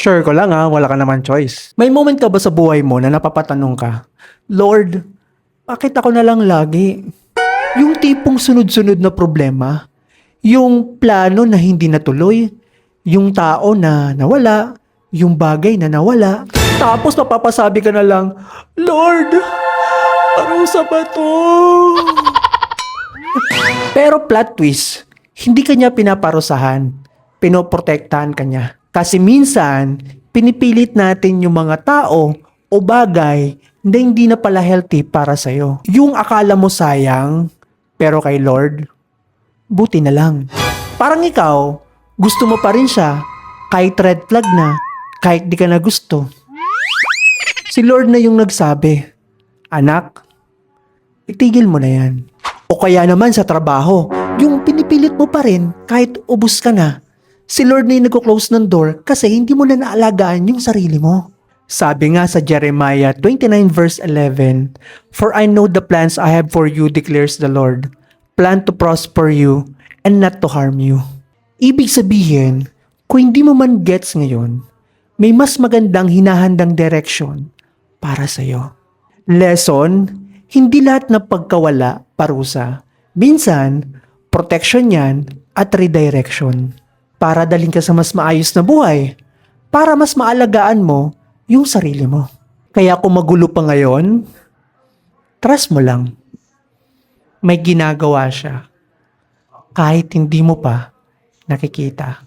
Sure ko lang wala ka naman choice. May moment ka ba sa buhay mo na napapatanong ka, Lord, bakit ako na lang lagi? Yung tipong sunod-sunod na problema, yung plano na hindi natuloy, yung tao na nawala, yung bagay na nawala. Tapos mapapasabi ka na lang, Lord, parusa ba to? Pero plot twist, hindi kanya pinaparusahan, pinoprotektahan kanya. Kasi minsan, pinipilit natin yung mga tao o bagay na hindi na pala healthy para sa'yo. Yung akala mo sayang, pero kay Lord, buti na lang. Parang ikaw, gusto mo pa rin siya, kahit red flag na, kahit di ka na gusto. Si Lord na yung nagsabi, anak, itigil mo na yan. O kaya naman sa trabaho, yung pinipilit mo pa rin kahit ubus ka na. Si Lord na yung nagko-close ng door kasi hindi mo na naalagaan yung sarili mo. Sabi nga sa Jeremiah 29 verse 11, For I know the plans I have for you, declares the Lord. Plan to prosper you and not to harm you. Ibig sabihin, kung hindi mo man gets ngayon, may mas magandang hinahandang direction para sa'yo. Lesson, hindi lahat ng pagkawala parusa. Minsan, protection yan at redirection. Para dalhin ka sa mas maayos na buhay. Para mas maalagaan mo yung sarili mo. Kaya kung magulo pa ngayon, trust mo lang. May ginagawa siya. Kahit hindi mo pa nakikita.